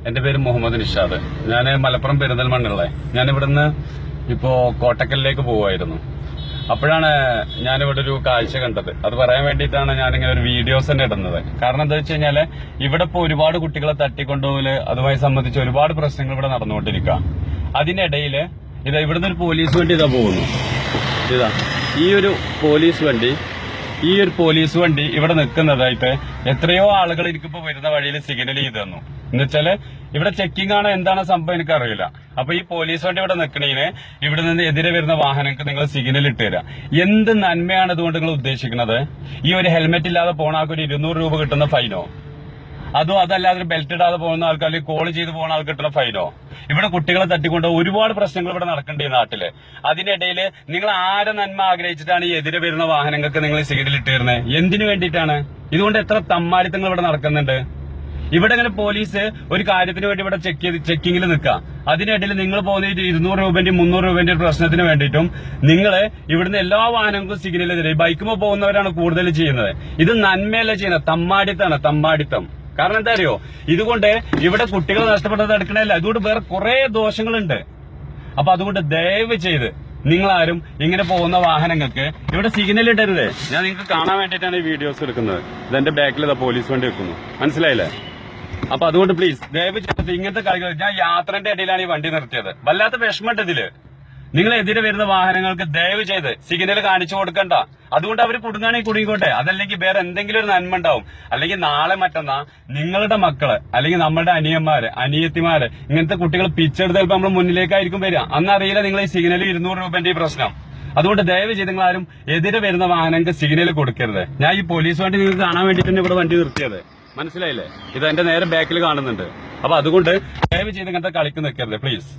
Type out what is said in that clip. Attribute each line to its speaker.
Speaker 1: എന്റെ പേര് മുഹമ്മദ് നിഷാദ്. ഞാൻ മലപ്പുറം പെരിന്തൽമണ്ണയുള്ള. ഞാൻ ഇവിടുന്ന് ഇപ്പോ കോട്ടക്കലിലേക്ക് പോവായിരുന്നു. അപ്പോഴാണ് ഞാനിവിടെ ഒരു കാഴ്ച കണ്ടത്. അത് പറയാൻ വേണ്ടിയിട്ടാണ് ഞാനിങ്ങനെ ഒരു വീഡിയോസ് തന്നെ ഇടുന്നത്. കാരണം എന്താ വെച്ച് കഴിഞ്ഞാല് ഇവിടെ ഇപ്പൊ ഒരുപാട് കുട്ടികളെ തട്ടിക്കൊണ്ടുപോകല് അതുമായി സംബന്ധിച്ച് ഒരുപാട് പ്രശ്നങ്ങൾ ഇവിടെ നടന്നുകൊണ്ടിരിക്കുക. അതിനിടയില് ഇവിടുന്ന് ഒരു പോലീസ് വണ്ടി പോകുന്നു. ഈ ഒരു പോലീസ് വണ്ടി ഇവിടെ നിൽക്കുന്നതായിട്ട് എത്രയോ ആളുകൾ എനിക്കിപ്പോ വരുന്ന വഴിയിൽ സിഗ്നൽ ചെയ്ത് തന്നു. എന്നുവെച്ചാല് ഇവിടെ ചെക്കിംഗ് ആണോ എന്താണ് സംഭവം എനിക്കറിയില്ല. അപ്പൊ ഈ പോലീസ് വണ്ടി ഇവിടെ നിൽക്കണേന് ഇവിടെ നിന്ന് എതിരെ വരുന്ന വാഹനങ്ങൾക്ക് നിങ്ങൾ സിഗ്നൽ ഇട്ട് തരാം. എന്ത് നന്മയാണ് ഇതുകൊണ്ട് നിങ്ങൾ ഉദ്ദേശിക്കുന്നത്? ഈ ഒരു ഹെൽമെറ്റ് ഇല്ലാതെ പോണ ആൾക്ക് ഒരു 200 രൂപ കിട്ടുന്ന ഫൈനോ? അതല്ലാതെ ബെൽറ്റ് ഇടാതെ പോകുന്ന ആൾക്ക് അല്ലെങ്കിൽ കോൾ ചെയ്ത് പോകുന്ന ആൾക്ക് കിട്ടുന്ന ഫൈനോ? ഇവിടെ കുട്ടികളെ തട്ടിക്കൊണ്ട് ഒരുപാട് പ്രശ്നങ്ങൾ ഇവിടെ നടക്കേണ്ട ഈ നാട്ടില്. അതിനിടയിൽ നിങ്ങൾ ആരെ നന്മ ആഗ്രഹിച്ചിട്ടാണ് ഈ എതിരെ വരുന്ന വാഹനങ്ങൾക്ക് നിങ്ങൾ സിഗ്നൽ ഇട്ട് തരുന്നത്? എന്തിനു വേണ്ടിയിട്ടാണ്? ഇതുകൊണ്ട് എത്ര തമ്മാടിത്തങ്ങൾ ഇവിടെ നടക്കുന്നുണ്ട്. ഇവിടെ ഇങ്ങനെ പോലീസ് ഒരു കാര്യത്തിന് വേണ്ടി ഇവിടെ ചെക്കിങ്ങിൽ നിൽക്കുക. അതിനിടയിൽ നിങ്ങൾ പോകുന്ന 200 രൂപന്റെയും 300 രൂപന്റെയും പ്രശ്നത്തിന് വേണ്ടിയിട്ടും നിങ്ങൾ ഇവിടുന്ന് എല്ലാ വാഹനങ്ങൾക്കും സിഗ്നൽ തരും. ബൈക്കുമ്പോൾ പോകുന്നവരാണ് കൂടുതൽ ചെയ്യുന്നത്. ഇത് നന്മയല്ല ചെയ്യുന്നത്, തമ്മാടിത്തം. കാരണം എന്താ അറിയോ, ഇതുകൊണ്ട് ഇവിടെ കുട്ടികൾ നഷ്ടപ്പെട്ടത് എടുക്കണല്ല, ഇതുകൊണ്ട് വേറെ കുറെ ദോഷങ്ങളുണ്ട്. അപ്പൊ അതുകൊണ്ട് ദയവ് ചെയ്ത് നിങ്ങളാരും ഇങ്ങനെ പോകുന്ന വാഹനങ്ങൾക്ക് ഇവിടെ സിഗ്നൽ ഇടരുത്. ഞാൻ നിങ്ങൾക്ക് കാണാൻ വേണ്ടിയിട്ടാണ് ഈ വീഡിയോസ് എടുക്കുന്നത്. ഇതെന്റെ ബാക്കിൽ പോലീസ് വണ്ടി വെക്കുന്നു, മനസ്സിലായില്ലേ? അപ്പൊ അതുകൊണ്ട് പ്ലീസ് ദയവ് ചെയ്തിട്ട് ഇങ്ങനത്തെ കാര്യങ്ങൾ, ഞാൻ യാത്രന്റെ ഇടയിലാണ് ഈ വണ്ടി നിർത്തിയത്. വല്ലാത്ത വിഷമമുണ്ട് ഇതില്. നിങ്ങൾ എതിരെ വരുന്ന വാഹനങ്ങൾക്ക് ദയവ് ചെയ്ത് സിഗ്നൽ കാണിച്ചു കൊടുക്കണ്ട. അതുകൊണ്ട് അവർ കുടുങ്ങാണെങ്കിൽ കുടുങ്ങിക്കോട്ടെ, അതല്ലെങ്കിൽ വേറെ എന്തെങ്കിലും ഒരു നന്മ ഉണ്ടാവും. അല്ലെങ്കിൽ നാളെ മറ്റന്നാ നിങ്ങളുടെ മക്കള് അല്ലെങ്കിൽ നമ്മുടെ അനിയന്മാര് അനിയത്തിമാര് ഇങ്ങനത്തെ കുട്ടികൾ പിച്ചെടുത്ത് ചിലപ്പോൾ നമ്മൾ മുന്നിലേക്കായിരിക്കും വരിക. അന്നറിയില്ല നിങ്ങൾ ഈ സിഗ്നൽ 200 രൂപന്റെ ഈ പ്രശ്നം. അതുകൊണ്ട് ദയവ് ചെയ്ത് നിങ്ങളാരും എതിരെ വരുന്ന വാഹനങ്ങൾക്ക് സിഗ്നൽ കൊടുക്കരുത്. ഞാൻ ഈ പോലീസ് വണ്ടി നിങ്ങൾക്ക് കാണാൻ വേണ്ടിയിട്ടാണ് ഇവിടെ വണ്ടി നിർത്തിയത്, മനസ്സിലായില്ലേ? ഇത് എന്റെ നേരെ ബാക്കിൽ കാണുന്നുണ്ട്. അപ്പൊ അതുകൊണ്ട് ദയവ് ചെയ്ത് ഇങ്ങനത്തെ കളിക്ക് നിൽക്കരുത് പ്ലീസ്.